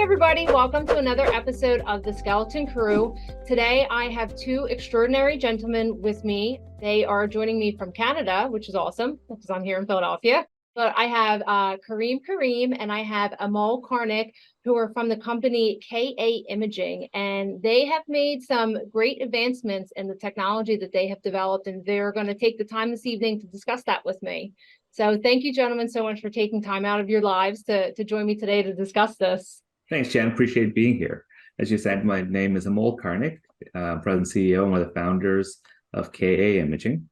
everybody, welcome to another episode of the Skeleton Crew. Today I have two extraordinary gentlemen with me. They are joining me from Canada, which is awesome because I'm here in Philadelphia. But I have Kareem and I have Amol Karnik, who are from the company KA Imaging, and they have made some great advancements in the technology that they have developed, and they're going to take the time this evening to discuss that with me. So thank you, gentlemen, so much for taking time out of your lives to join me today to discuss this. Thanks, Jen. Appreciate being here. As you said, my name is Amol Karnik, President and CEO, and one of the founders of KA Imaging.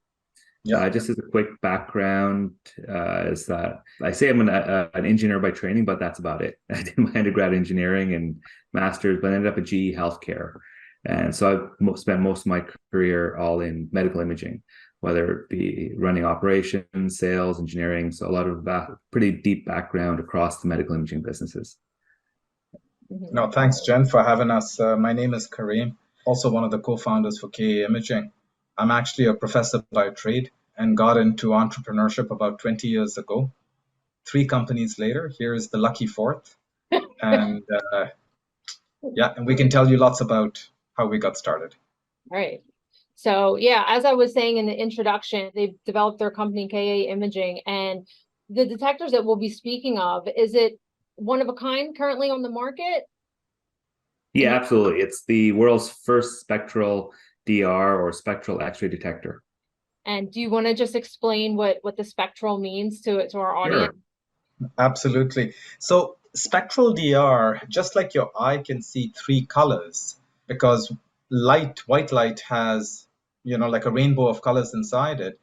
Yeah. Just as a quick background, is that I say I'm an engineer by training, but that's about it. I did my undergrad engineering and master's, but ended up at GE Healthcare. And so I've spent most of my career all in medical imaging, whether it be running operations, sales, engineering. So a lot of pretty deep background across the medical imaging businesses. No, thanks, Jen, for having us. My name is Kareem, also one of the co-founders for KA Imaging. I'm actually a professor by trade and got into entrepreneurship about 20 years ago. 3 companies later, here's the lucky fourth. And and we can tell you lots about how we got started. Right. So yeah, as I was saying in the introduction, they've developed their company KA Imaging, and the detectors that we'll be speaking of, is it one of a kind currently on the market? Yeah, absolutely. It's the world's first spectral DR or spectral X-ray detector. And do you want to just explain what the spectral means to our audience? Sure. Absolutely. So SpectralDR, just like your eye can see 3 colors, because white light has, like a rainbow of colors inside it.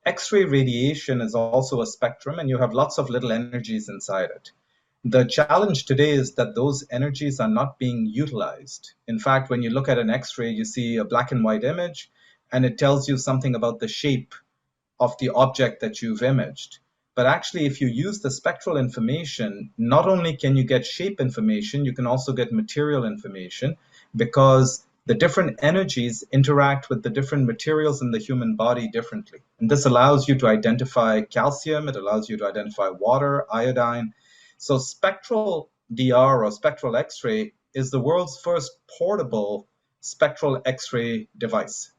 X-ray radiation is also a spectrum, and you have lots of little energies inside it. The challenge today is that those energies are not being utilized. In fact, when you look at an X-ray, you see a black and white image, and it tells you something about the shape of the object that you've imaged. But actually, if you use the spectral information, not only can you get shape information, you can also get material information, because the different energies interact with the different materials in the human body differently. And this allows you to identify calcium, it allows you to identify water, iodine. So spectral DR or spectral X-ray is the world's first portable spectral X-ray device.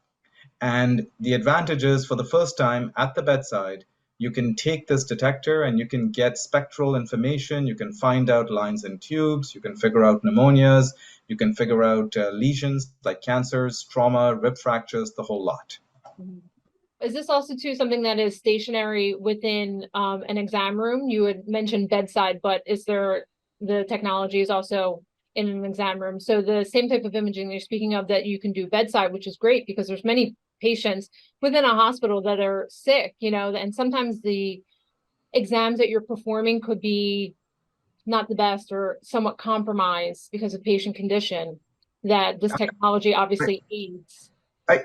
And the advantage is, for the first time at the bedside, you can take this detector and you can get spectral information. You can find out lines and tubes. You can figure out pneumonias. You can figure out lesions like cancers, trauma, rib fractures, the whole lot. Is this also too something that is stationary within an exam room? You had mentioned bedside, but is there, the technology is also in an exam room? So the same type of imaging you're speaking of that you can do bedside, which is great because there's many patients within a hospital that are sick, and sometimes the exams that you're performing could be not the best or somewhat compromised because of patient condition, that this technology obviously aids.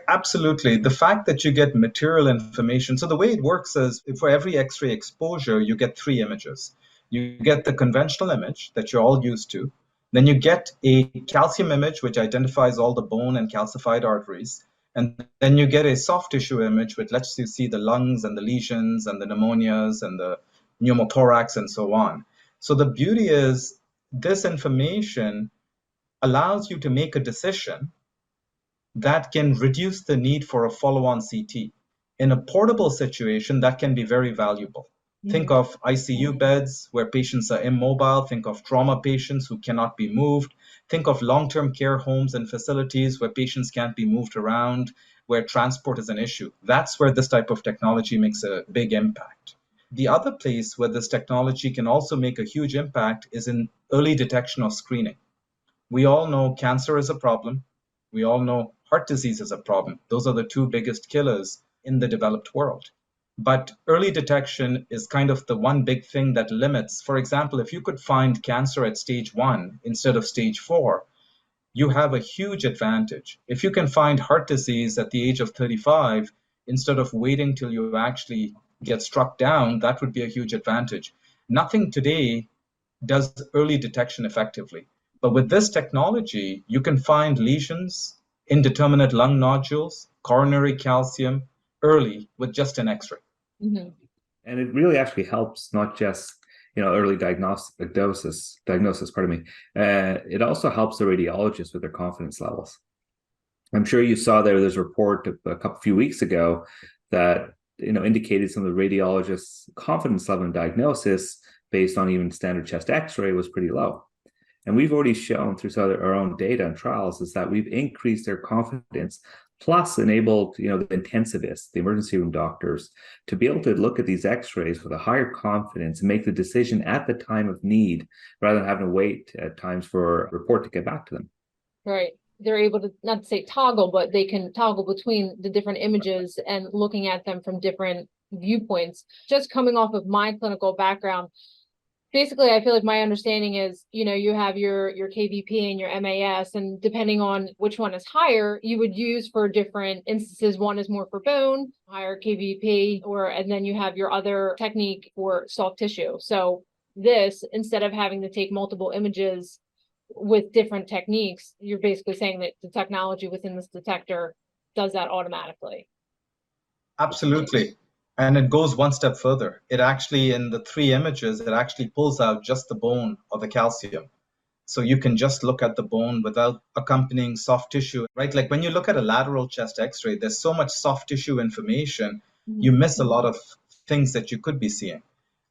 Absolutely. The fact that you get material information. So the way it works is, for every X-ray exposure, you get 3 images. You get the conventional image that you're all used to. Then you get a calcium image, which identifies all the bone and calcified arteries. And then you get a soft tissue image, which lets you see the lungs and the lesions and the pneumonias and the pneumothorax and so on. So the beauty is, this information allows you to make a decision that can reduce the need for a follow-on CT. In a portable situation, that can be very valuable. Think of ICU beds where patients are immobile. Think of trauma patients who cannot be moved. Think of long-term care homes and facilities where patients can't be moved around, where transport is an issue. That's where this type of technology makes a big impact. The other place where this technology can also make a huge impact is in early detection or screening. We all know cancer is a problem. We all know heart disease is a problem. Those are the 2 biggest killers in the developed world. But early detection is kind of the one big thing that limits. For example, if you could find cancer at stage 1 instead of stage 4, you have a huge advantage. If you can find heart disease at the age of 35, instead of waiting till you actually get struck down, that would be a huge advantage. Nothing today does early detection effectively. But with this technology, you can find lesions, indeterminate lung nodules, coronary calcium early with just an X-ray. And it really actually helps not just early diagnosis, pardon me. It also helps the radiologists with their confidence levels. I'm sure you saw there's a report a few weeks ago that indicated some of the radiologists' confidence level in diagnosis based on even standard chest X-ray was pretty low. And we've already shown through some of our own data and trials is that we've increased their confidence, plus enabled the intensivists, the emergency room doctors, to be able to look at these X-rays with a higher confidence and make the decision at the time of need, rather than having to wait at times for a report to get back to them. Right. They're able to, not to say toggle, but they can toggle between the different images and looking at them from different viewpoints. Just coming off of my clinical background, basically, I feel like my understanding is, you have your KVP and your MAS, and depending on which one is higher, you would use for different instances. One is more for bone, higher KVP, and then you have your other technique for soft tissue. So this, instead of having to take multiple images with different techniques, you're basically saying that the technology within this detector does that automatically. Absolutely. And it goes one step further. It actually, in the 3 images, it actually pulls out just the bone or the calcium. So you can just look at the bone without accompanying soft tissue, right? Like when you look at a lateral chest X-ray, there's so much soft tissue information, you miss a lot of things that you could be seeing.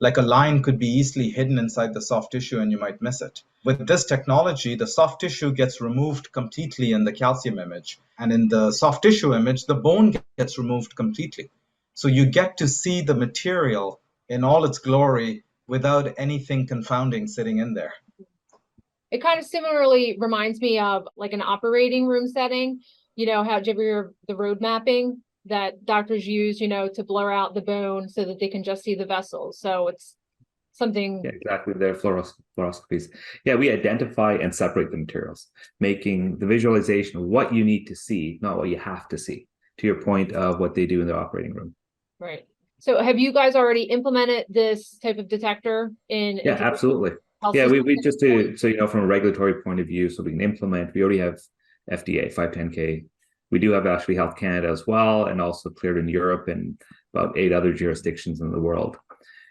Like a line could be easily hidden inside the soft tissue and you might miss it. With this technology, the soft tissue gets removed completely in the calcium image. And in the soft tissue image, the bone gets removed completely. So you get to see the material in all its glory without anything confounding sitting in there. It kind of similarly reminds me of like an operating room setting. How, did you ever hear the road mapping that doctors use, to blur out the bone so that they can just see the vessels? So it's something. Yeah, exactly. Their fluoroscopies. Yeah, we identify and separate the materials, making the visualization of what you need to see, not what you have to see, to your point of what they do in the operating room. Right. So have you guys already implemented this type of detector in? Yeah, absolutely. Yeah, we just from a regulatory point of view, so we can implement. We already have FDA 510K. We do have actually Health Canada as well, and also cleared in Europe and about 8 other jurisdictions in the world.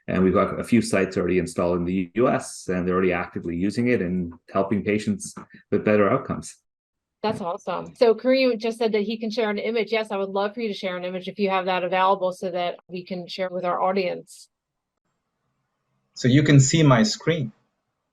And we've got a few sites already installed in the US, and they're already actively using it and helping patients with better outcomes. That's awesome. So Kareem just said that he can share an image. Yes, I would love for you to share an image if you have that available so that we can share with our audience. So you can see my screen.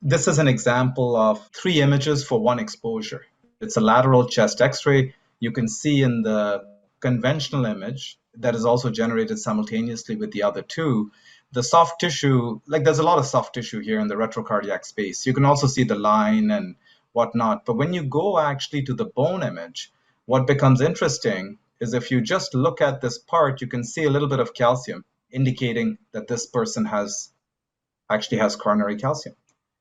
This is an example of 3 images for 1 exposure. It's a lateral chest X-ray. You can see in the conventional image that is also generated simultaneously with the other 2, the soft tissue, like there's a lot of soft tissue here in the retrocardiac space. You can also see the line and whatnot. But when you go actually to the bone image, what becomes interesting is if you just look at this part, you can see a little bit of calcium, indicating that this person actually has coronary calcium.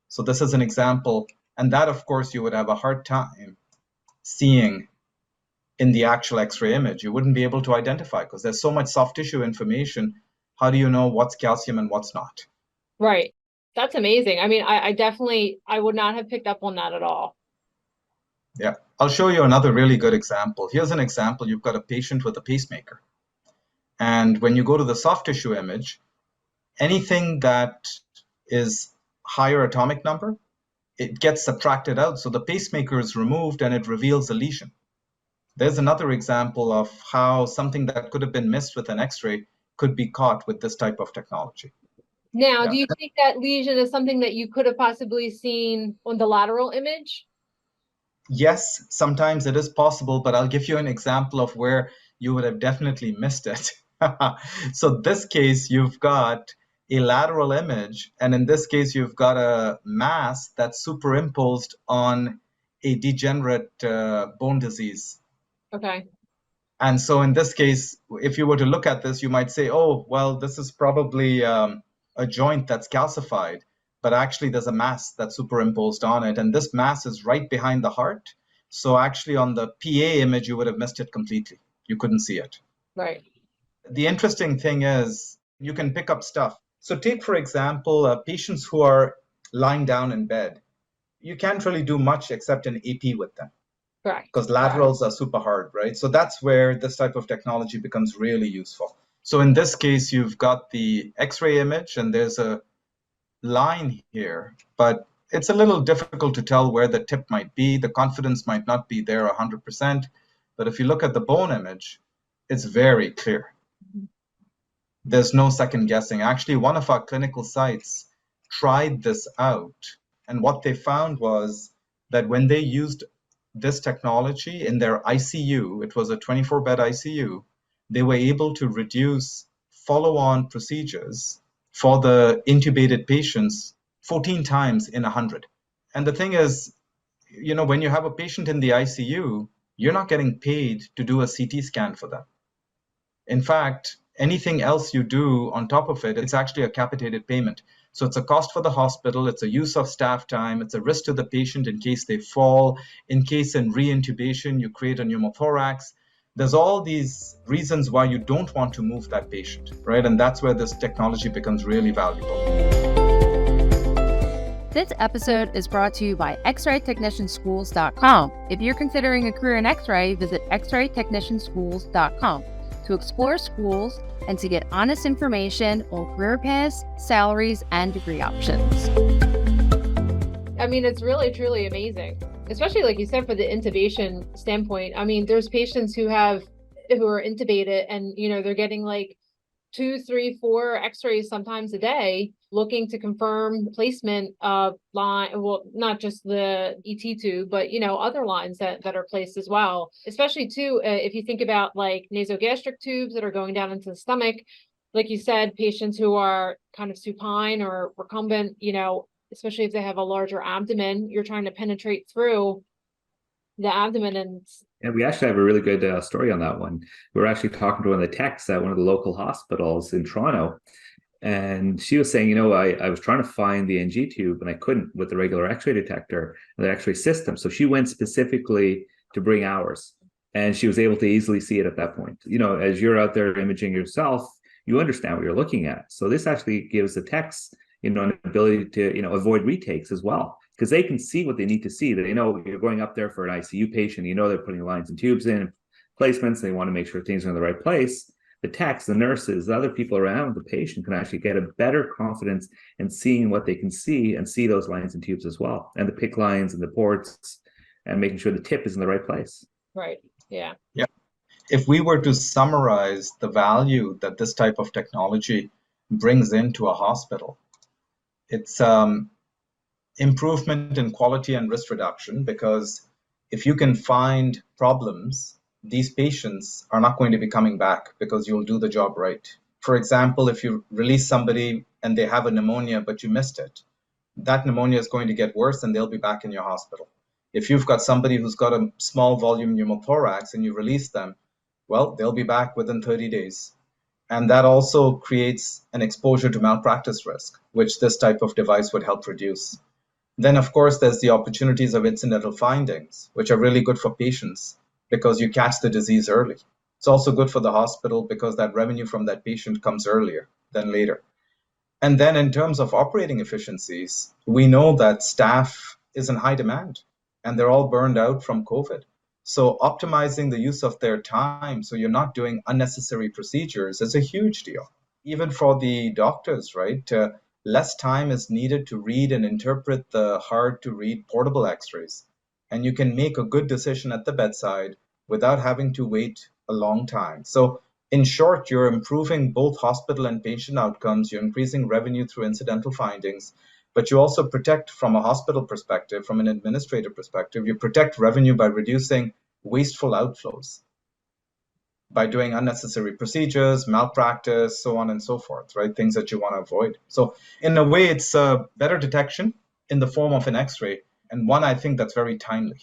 So this is an example, and that, of course, you would have a hard time seeing in the actual X-ray image. You wouldn't be able to identify because there's so much soft tissue information. How do you know what's calcium and what's not? Right. That's amazing. I mean, I would not have picked up on that at all. Yeah. I'll show you another really good example. Here's an example. You've got a patient with a pacemaker. And when you go to the soft tissue image, anything that is higher atomic number, it gets subtracted out. So the pacemaker is removed and it reveals a lesion. There's another example of how something that could have been missed with an X-ray could be caught with this type of technology. Now, do you think that lesion is something that you could have possibly seen on the lateral image? Yes, sometimes it is possible, but I'll give you an example of where you would have definitely missed it. So this case, you've got a lateral image, and in this case, you've got a mass that's superimposed on a degenerate bone disease. Okay. And so in this case, if you were to look at this, you might say, oh, well, this is probably a joint that's calcified, but actually there's a mass that's superimposed on it. And this mass is right behind the heart. So actually on the PA image, you would have missed it completely. You couldn't see it. Right. The interesting thing is you can pick up stuff. So take, for example, patients who are lying down in bed. You can't really do much except an AP with them. Correct. Because laterals are super hard, right? So that's where this type of technology becomes really useful. So in this case, you've got the X-ray image, and there's a line here, but it's a little difficult to tell where the tip might be. The confidence might not be there 100%. But if you look at the bone image, it's very clear. There's no second guessing. Actually, one of our clinical sites tried this out. And what they found was that when they used this technology in their ICU, it was a 24-bed ICU, they were able to reduce follow-on procedures for the intubated patients 14 times in 100. And the thing is, when you have a patient in the ICU, you're not getting paid to do a CT scan for them. In fact, anything else you do on top of it, it's actually a capitated payment. So it's a cost for the hospital, it's a use of staff time, it's a risk to the patient in case they fall, in case in re-intubation you create a pneumothorax. There's all these reasons why you don't want to move that patient, right? And that's where this technology becomes really valuable. This episode is brought to you by x-raytechnicianschools.com. If you're considering a career in X-ray, visit x-raytechnicianschools.com to explore schools and to get honest information on career paths, salaries, and degree options. I mean, it's really, truly amazing, especially like you said, for the intubation standpoint. I mean, there's patients who are intubated and, they're getting like 2, 3, 4 x-rays sometimes a day, looking to confirm placement of line, well, not just the ET tube, but other lines that are placed as well. Especially too, if you think about like nasogastric tubes that are going down into the stomach, like you said, patients who are kind of supine or recumbent, especially if they have a larger abdomen, you're trying to penetrate through the abdomen. And we actually have a really good story on that one. We were actually talking to one of the techs at one of the local hospitals in Toronto. And she was saying, I was trying to find the NG tube and I couldn't with the regular X-ray detector, the X-ray system. So she went specifically to bring ours. And she was able to easily see it at that point. As you're out there imaging yourself, you understand what you're looking at. So this actually gives the techs, an ability to, avoid retakes as well, because they can see what they need to see. They you're going up there for an ICU patient, they're putting lines and tubes in, placements, they want to make sure things are in the right place. The techs, the nurses, the other people around the patient can actually get a better confidence in seeing what they can see and see those lines and tubes as well, and the PICC lines and the ports, and making sure the tip is in the right place. Right. Yeah. Yeah. If we were to summarize the value that this type of technology brings into a hospital, it's improvement in quality and risk reduction, because if you can find problems, these patients are not going to be coming back because you'll do the job right. For example, if you release somebody and they have a pneumonia, but you missed it, that pneumonia is going to get worse and they'll be back in your hospital. If you've got somebody who's got a small volume pneumothorax and you release them, well, they'll be back within 30 days. And that also creates an exposure to malpractice risk, which this type of device would help reduce. Then, of course, there's the opportunities of incidental findings, which are really good for patients because you catch the disease early. It's also good for the hospital because that revenue from that patient comes earlier than later. And then in terms of operating efficiencies, we know that staff is in high demand and they're all burned out from COVID. So optimizing the use of their time so you're not doing unnecessary procedures is a huge deal. Even for the doctors, right? Less time is needed to read and interpret the hard-to-read portable x-rays. And you can make a good decision at the bedside without having to wait a long time. So in short, you're improving both hospital and patient outcomes. You're increasing revenue through incidental findings, but you also protect from a hospital perspective, from an administrative perspective, you protect revenue by reducing wasteful outflows, by doing unnecessary procedures, malpractice, so on and so forth, right? Things that you want to avoid. So in a way, it's a better detection in the form of an X-ray, and one I think that's very timely.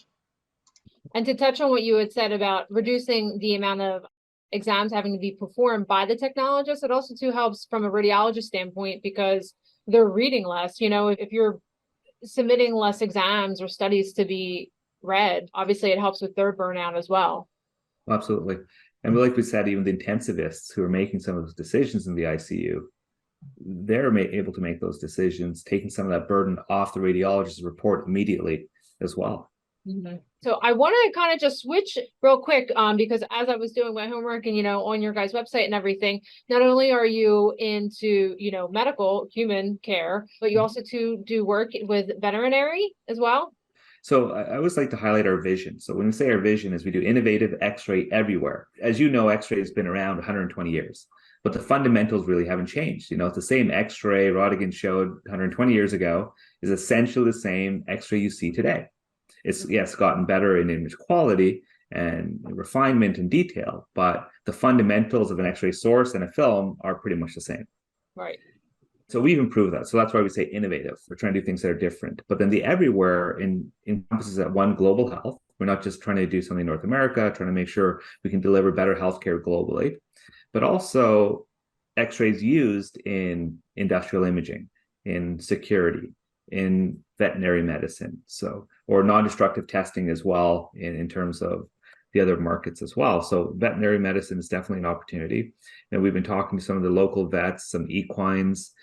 And to touch on what you had said about reducing the amount of exams having to be performed by the technologist, it also too helps from a radiologist standpoint because they're reading less. If you're submitting less exams or studies to be read, obviously it helps with their burnout as well. Absolutely. And like we said, even the intensivists who are making some of those decisions in the ICU, they're able to make those decisions, taking some of that burden off the radiologist's report immediately as well. So I want to kind of just switch real quick, because as I was doing my homework and, on your guys' website and everything, not only are you into, medical human care, but you also do work with veterinary as well. So I always like to highlight our vision. So when we say our vision is we do innovative X-ray everywhere. As you know, X-ray has been around 120 years, but the fundamentals really haven't changed. It's the same X-ray Rodigan showed 120 years ago is essentially the same X-ray you see today. It's gotten better in image quality and refinement and detail, but the fundamentals of an X-ray source and a film are pretty much the same. Right. So we've improved that. So that's why we say innovative. We're trying to do things that are different. But then the everywhere encompasses that one, global health. We're not just trying to do something in North America, trying to make sure we can deliver better healthcare globally, but also X-rays used in industrial imaging, in security, in veterinary medicine, or non-destructive testing as well in terms of the other markets as well. So veterinary medicine is definitely an opportunity. And we've been talking to some of the local vets, some equines,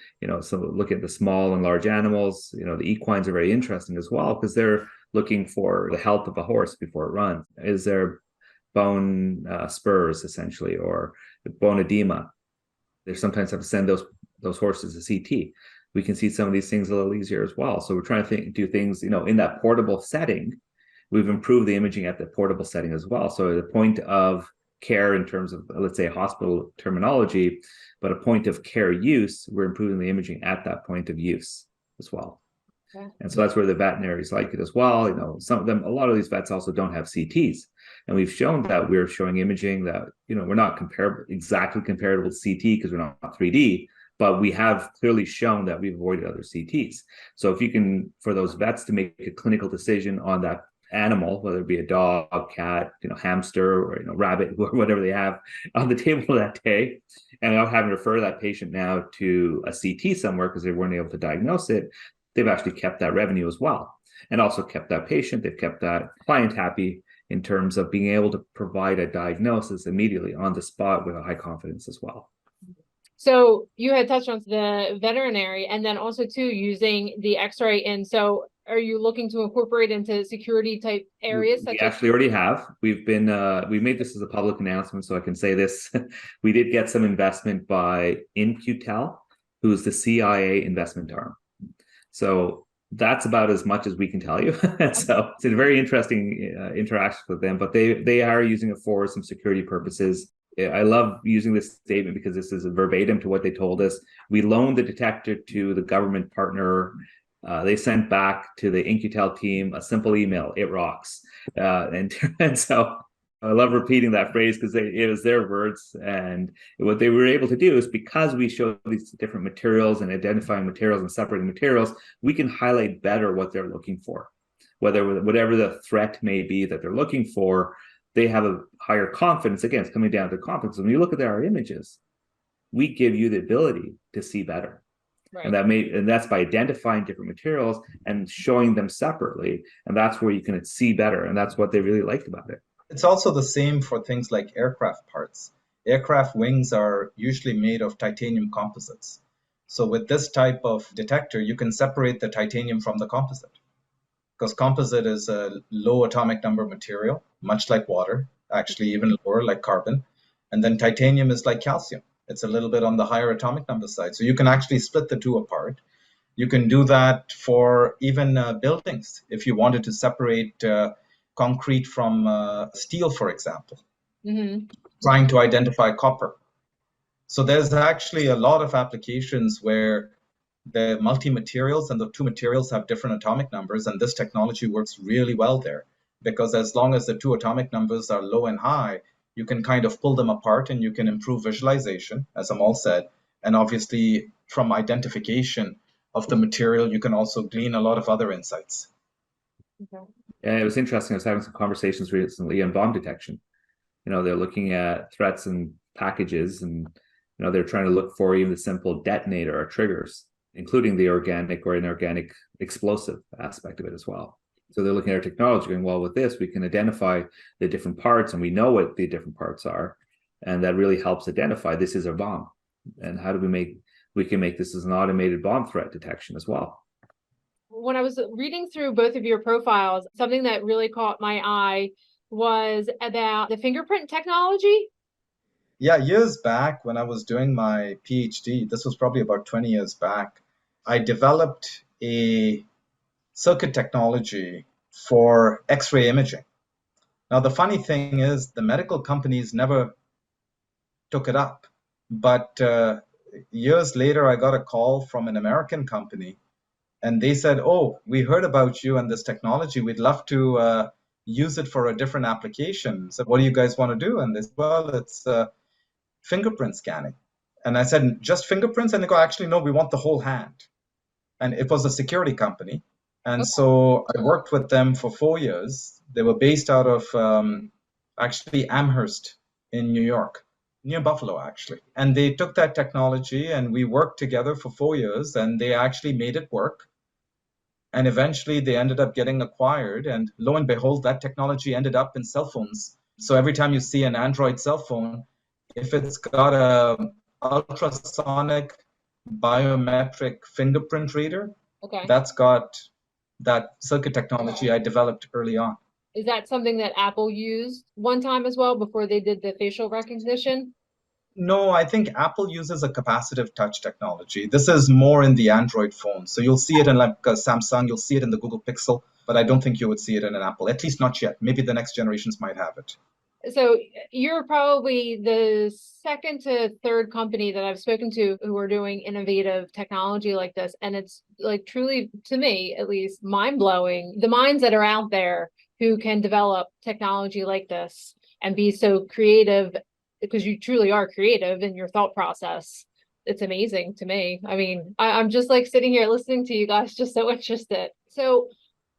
so look at the small and large animals. The equines are very interesting as well because they're looking for the health of a horse before it runs. Is there bone spurs essentially, or bone edema? They sometimes have to send those horses to CT. We can see some of these things a little easier as well. So we're trying to do things, in that portable setting. We've improved the imaging at the portable setting as well. So the point of care in terms of, let's say, hospital terminology, but a point of care use, we're improving the imaging at that point of use as well. Okay. And so that's where the veterinaries like it as well. A lot of these vets also don't have CTs. And we've shown that we're showing imaging that, we're not exactly comparable to CT because we're not 3D, but we have clearly shown that we've avoided other CTs. So if you can, for those vets to make a clinical decision on that animal, whether it be a dog, cat, hamster, or rabbit, or whatever they have on the table that day, and without having to refer that patient now to a CT somewhere because they weren't able to diagnose it, they've actually kept that revenue as well, and also kept that patient, they've kept that client happy in terms of being able to provide a diagnosis immediately on the spot with a high confidence as well. So you had touched on the veterinary, and then also too using the X-ray. And so are you looking to incorporate into security type areas? We actually already have. We've been we made this as a public announcement, so I can say this. We did get some investment by InQtel, who's the CIA investment arm. So that's about as much as we can tell you. So it's a very interesting interaction with them, but they are using it for some security purposes. I love using this statement because this is verbatim to what they told us. We loaned the detector to the government partner. They sent back to the InQtel team a simple email, "It rocks." And so I love repeating that phrase because it was their words. And what they were able to do is, because we show these different materials and identifying materials and separating materials, we can highlight better what they're looking for. Whatever the threat may be that they're looking for, they have a higher confidence. Again, it's coming down to confidence. When you look at our images, we give you the ability to see better. Right. And that's by identifying different materials and showing them separately. And that's where you can see better. And that's what they really liked about it. It's also the same for things like aircraft parts. Aircraft wings are usually made of titanium composites. So with this type of detector, you can separate the titanium from the composite, because composite is a low atomic number material, much like water, actually even lower like carbon. And then titanium is like calcium. It's a little bit on the higher atomic number side. So you can actually split the two apart. You can do that for even buildings. If you wanted to separate concrete from steel, for example, trying to identify copper. So there's actually a lot of applications where the multi-materials and the two materials have different atomic numbers, and this technology works really well there, because as long as the two atomic numbers are low and high, you can kind of pull them apart and you can improve visualization, as Amal said, and obviously from identification of the material, you can also glean a lot of other insights. Okay. Yeah, it was interesting. I was having some conversations recently on bomb detection. They're looking at threats and packages, and they're trying to look for even the simple detonator or triggers, including the organic or inorganic explosive aspect of it as well. So they're looking at our technology going, well, with this, we can identify the different parts, and we know what the different parts are. And that really helps identify this is a bomb. And how do we can make this as an automated bomb threat detection as well. when I was reading through both of your profiles, something that really caught my eye was about the fingerprint technology. Yeah, years back when I was doing my PhD, this was probably about 20 years back, I developed a circuit technology for X-ray imaging. Now, the funny thing is, the medical companies never took it up. But years later, I got a call from an American company, and they said, "Oh, we heard about you and this technology. We'd love to use it for a different application." So, what do you guys want to do? And they said, "Well, it's fingerprint scanning." And I said, "Just fingerprints?" And they go, "Actually, no, we want the whole hand." And it was a security company. And Okay. so I worked with them for 4 years. They were based out of actually Amherst in New York, near Buffalo, actually. And they took that technology and we worked together for 4 years and they actually made it work. And eventually they ended up getting acquired. And lo and behold, that technology ended up in cell phones. So every time you see an Android cell phone, if it's got a ultrasonic biometric fingerprint reader, Okay. that's got that circuit technology I developed early on. Is that something that Apple used one time as well before they did the facial recognition? No, I think Apple uses a capacitive touch technology. This is more in the Android phone. So you'll see it in like a Samsung, you'll see it in the Google Pixel, but I don't think you would see it in an Apple, at least not yet. Maybe the next generations might have it. So you're probably the second to third company that I've spoken to who are doing innovative technology like this. And it's like truly, to me at least, mind blowing. The minds that are out there who can develop technology like this and be so creative, because you truly are creative in your thought process. It's amazing to me. I mean, I'm just like sitting here listening to you guys, just so interested. So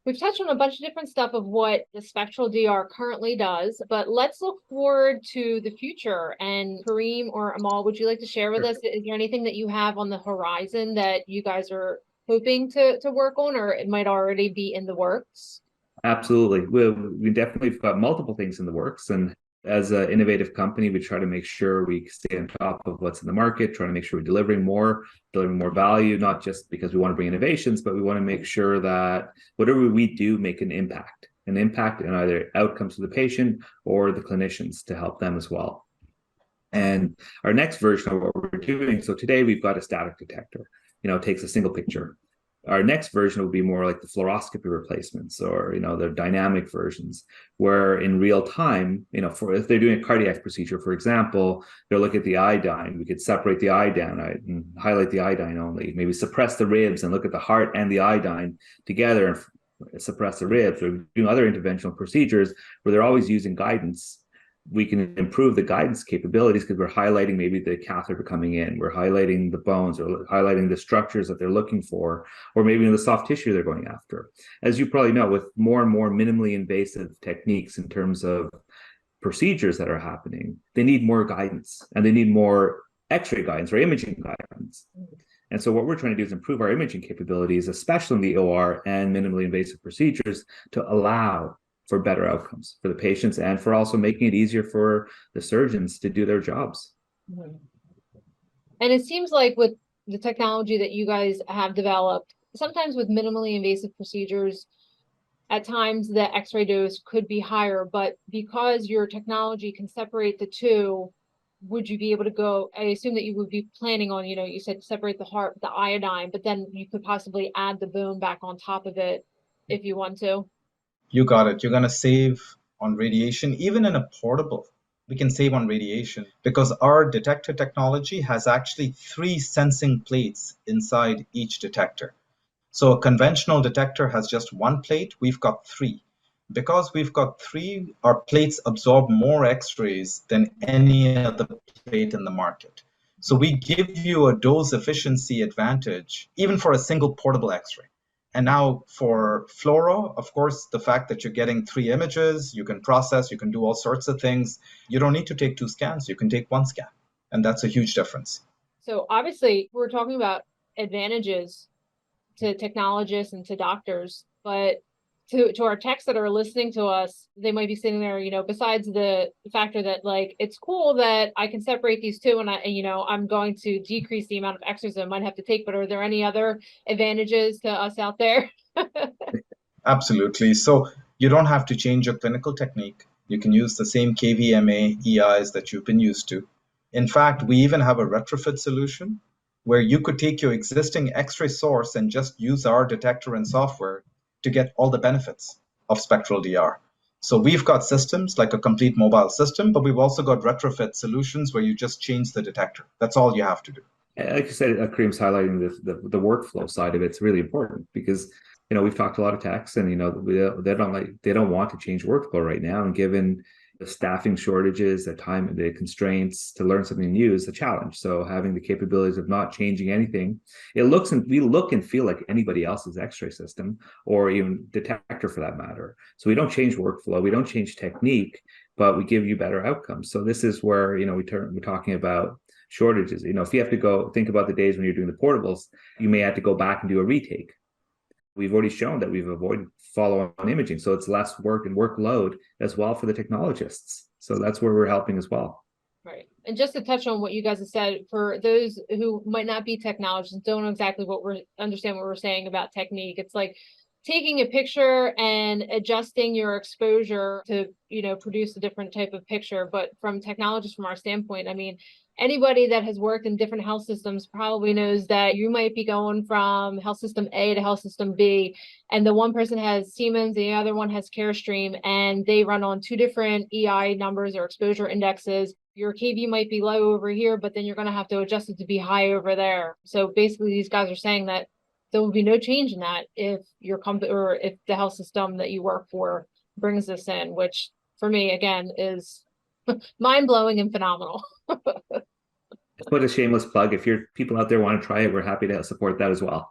we've touched on a bunch of different stuff of what the SpectralDR currently does, but let's look forward to the future. And Kareem or Amal, would you like to share with Sure. us, is there anything that you have on the horizon that you guys are hoping to work on, or it might already be in the works? Absolutely. We definitely have got multiple things in the works. And as an innovative company, we try to make sure we stay on top of what's in the market, trying to make sure we're delivering more value, not just because we want to bring innovations, but we want to make sure that whatever we do make an impact in either outcomes for the patient or the clinicians to help them as well. And our next version of what we're doing, so today we've got a static detector, it takes a single picture. Our next version will be more like the fluoroscopy replacements, or the dynamic versions, where in real time, for if they're doing a cardiac procedure, for example, they'll look at the iodine. We could separate the iodine and highlight the iodine only, maybe suppress the ribs and look at the heart and the iodine together and suppress the ribs. Or doing other interventional procedures where they're always using guidance. We can improve the guidance capabilities because we're highlighting maybe the catheter coming in, we're highlighting the bones, or highlighting the structures that they're looking for, or maybe the soft tissue they're going after. As you probably know, with more and more minimally invasive techniques in terms of procedures that are happening, they need more guidance and they need more X-ray guidance or imaging guidance. And so what we're trying to do is improve our imaging capabilities, especially in the OR and minimally invasive procedures, to allow for better outcomes for the patients and for also making it easier for the surgeons to do their jobs. Mhm. And it seems like with the technology that you guys have developed, sometimes with minimally invasive procedures, at times the X-ray dose could be higher, but because your technology can separate the two, would you be able to go, I assume that you would be planning on, you said separate the heart, the iodine, but then you could possibly add the bone back on top of it if you want to. You got it. You're going to save on radiation, even in a portable. We can save on radiation because our detector technology has actually 3 sensing plates inside each detector. So a conventional detector has just 1 plate, we've got 3. Because we've got 3, our plates absorb more X-rays than any other plate in the market. So we give you a dose efficiency advantage, even for a single portable X-ray. And now for fluoro, of course, the fact that you're getting 3 images, you can process, you can do all sorts of things. You don't need to take 2 scans, you can take 1 scan. And that's a huge difference. So obviously we're talking about advantages to technologists and to doctors, but to our techs that are listening to us, they might be sitting there, besides the factor that like it's cool that I can separate these two, and I'm going to decrease the amount of exercise I might have to take, but are there any other advantages to us out there? Absolutely. So you don't have to change your clinical technique. You can use the same KVMA EIs that you've been used to. In fact, we even have a retrofit solution where you could take your existing X-ray source and just use our detector and software to get all the benefits of SpectralDR. So we've got systems like a complete mobile system, but we've also got retrofit solutions where you just change the detector. That's all you have to do. Like you said, Kareem's highlighting the workflow side of it's really important because we've talked to a lot of techs, and they don't want to change workflow right now, and given the staffing shortages, the time, the constraints to learn something new is a challenge. So having the capabilities of not changing anything, we look and feel like anybody else's X-ray system or even detector for that matter. So we don't change workflow, we don't change technique, but we give you better outcomes. So this is where we're talking about shortages. If you have to go think about the days when you're doing the portables, you may have to go back and do a retake. We've already shown that we've avoided follow-on imaging, so it's less work and workload as well for the technologists. So that's where we're helping as well. Right. And just to touch on what you guys have said, for those who might not be technologists, don't know exactly understand what we're saying about technique, it's like taking a picture and adjusting your exposure to, produce a different type of picture. But from technologists, from our standpoint, I mean, anybody that has worked in different health systems probably knows that you might be going from health system A to health system B, and the one person has Siemens, the other one has Carestream, and they run on two different EI numbers or exposure indexes. Your KV might be low over here, but then you're going to have to adjust it to be high over there. So basically, these guys are saying that there will be no change in that if your company or if the health system that you work for brings this in, which for me, again, is mind-blowing and phenomenal. Put a shameless plug. If your people out there want to try it, we're happy to support that as well.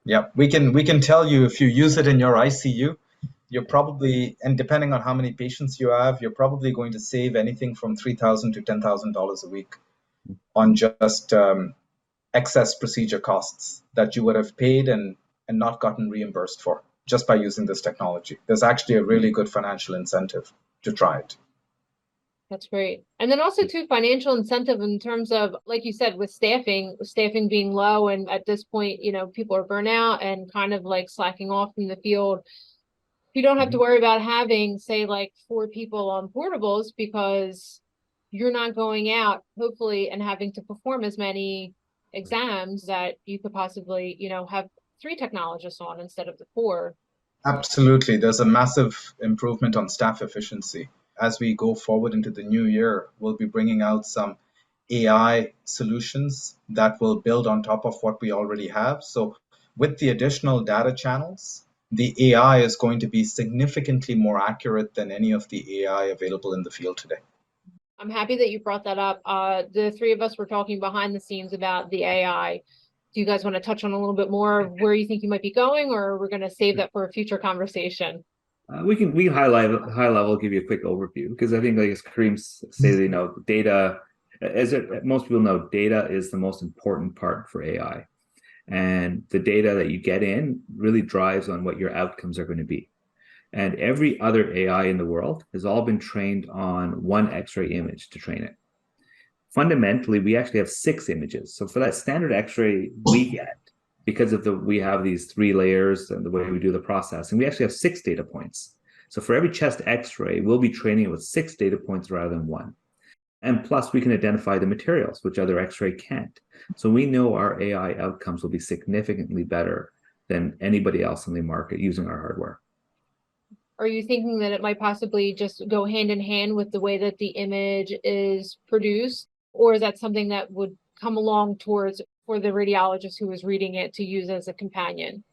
Yeah, we can tell you if you use it in your ICU, you're probably, and depending on how many patients you have, you're probably going to save anything from $3,000 to $10,000 a week on just excess procedure costs that you would have paid and not gotten reimbursed for just by using this technology. There's actually a really good financial incentive to try it. That's great. And then also too, financial incentive in terms of, like you said, with staffing being low, and at this point, people are burnt out and kind of like slacking off from the field. You don't have to worry about having, say, like 4 people on portables because you're not going out, hopefully, and having to perform as many exams that you could possibly, have 3 technologists on instead of the 4. Absolutely. There's a massive improvement on staff efficiency. As we go forward into the new year, we'll be bringing out some AI solutions that will build on top of what we already have. So with the additional data channels, the AI is going to be significantly more accurate than any of the AI available in the field today. I'm happy that you brought that up. The 3 of us were talking behind the scenes about the AI. Do you guys want to touch on a little bit more where you think you might be going, or we're going to save that for a future conversation? We can high level give you a quick overview, because I think, like as Kareem stated, data, most people know, data is the most important part for AI. And the data that you get in really drives on what your outcomes are going to be. And every other AI in the world has all been trained on one X-ray image to train it. Fundamentally, we actually have 6 images. So for that standard X-ray we get, because of we have these 3 layers and the way we do the processing, we actually have 6 data points. So for every chest X-ray, we'll be training it with 6 data points rather than 1. And plus, we can identify the materials, which other X-ray can't. So we know our AI outcomes will be significantly better than anybody else in the market using our hardware. Are you thinking that it might possibly just go hand in hand with the way that the image is produced? Or is that something that would come along towards for the radiologist who is reading it to use as a companion?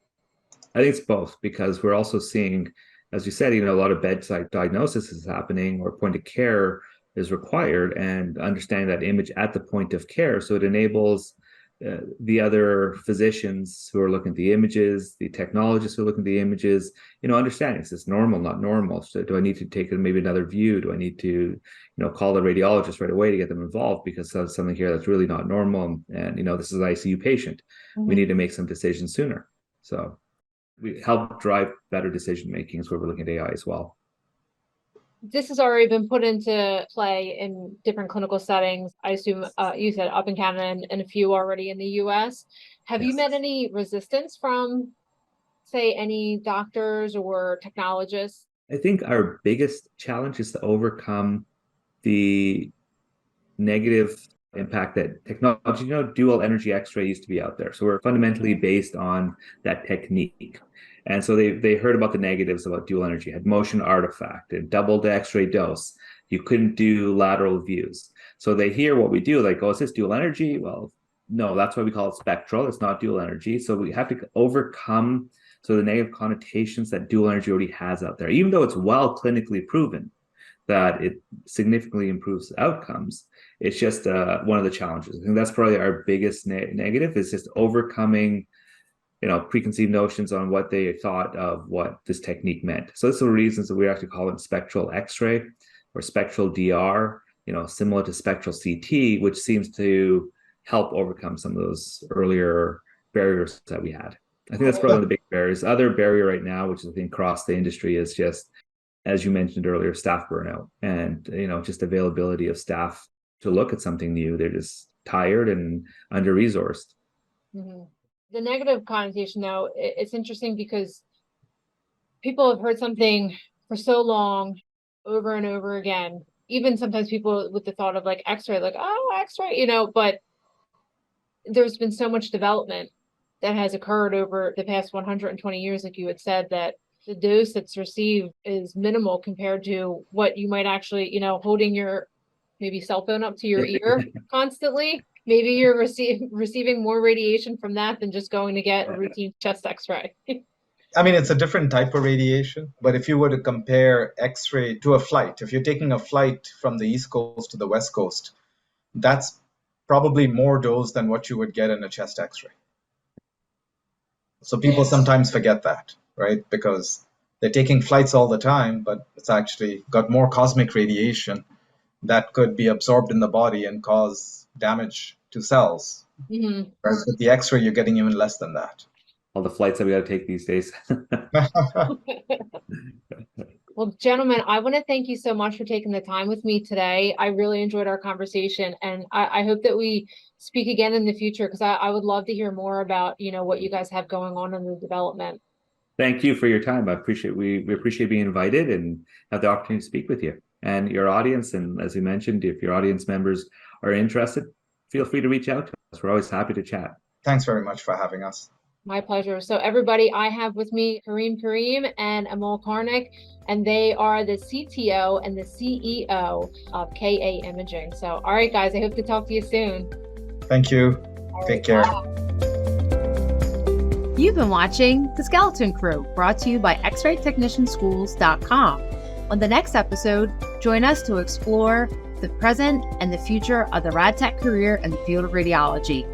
I think it's both, because we're also seeing, as you said, a lot of bedside diagnosis is happening, or point of care is required, and understanding that image at the point of care. So it enables the other physicians who are looking at the images, the technologists who are looking at the images, understanding, is this normal, not normal? So do I need to take maybe another view? Do I need to, call the radiologist right away to get them involved because there's something here that's really not normal? And, this is an ICU patient. We need to make some decisions sooner. So we help drive better decision making. So we're looking at AI as well. This has already been put into play in different clinical settings. I assume you said up in Canada and a few already in the US. Have you met any resistance from, say, any doctors or technologists? I think our biggest challenge is to overcome the negative impact that technology, dual energy X-ray used to be out there. So we're fundamentally based on that technique. And so they heard about the negatives about dual energy, had motion artifact, it doubled the X-ray dose. You couldn't do lateral views. So they hear what we do, like, oh, is this dual energy? Well, no, that's why we call it spectral. It's not dual energy. So we have to overcome the negative connotations that dual energy already has out there, even though it's well clinically proven that it significantly improves outcomes. It's just one of the challenges. I think that's probably our biggest negative, is just overcoming, preconceived notions on what they thought of what this technique meant. So that's the reasons that we actually call it spectral X-ray or SpectralDR, similar to spectral CT, which seems to help overcome some of those earlier barriers that we had. I think that's probably one of the big barriers. Other barrier right now, which I think across the industry, is just, as you mentioned earlier, staff burnout and, just availability of staff to look at something new. They're just tired and under-resourced. Mm-hmm. The negative connotation, though, it's interesting because people have heard something for so long over and over again. Even sometimes people with the thought of like X-ray, like, oh, X-ray, but there's been so much development that has occurred over the past 120 years, like you had said, that the dose that's received is minimal compared to what you might actually, holding your maybe cell phone up to your ear constantly. Maybe you're receiving more radiation from that than just going to get a routine chest X-ray. I mean, it's a different type of radiation, but if you were to compare X-ray to a flight, if you're taking a flight from the East Coast to the West Coast, that's probably more dose than what you would get in a chest X-ray. So people sometimes forget that, right? Because they're taking flights all the time, but it's actually got more cosmic radiation that could be absorbed in the body and cause damage to cells. Mm-hmm. Whereas with the X-ray, you're getting even less than that. All the flights that we got to take these days. Well, gentlemen, I want to thank you so much for taking the time with me today. I really enjoyed our conversation, and I hope that we speak again in the future, because I would love to hear more about, what you guys have going on in the development. Thank you for your time. We appreciate being invited and have the opportunity to speak with you and your audience. And as we mentioned, if your audience members are interested, feel free to reach out to us. We're always happy to chat. Thanks very much for having us. My pleasure. So everybody, I have with me Kareem and Amol Karnik, and they are the CTO and the CEO of KA Imaging. So, all right, guys, I hope to talk to you soon. Thank you. Take care. Bye. You've been watching The Skeleton Crew, brought to you by xraytechnicianschools.com. On the next episode, join us to explore the present and the future of the rad tech career in the field of radiology.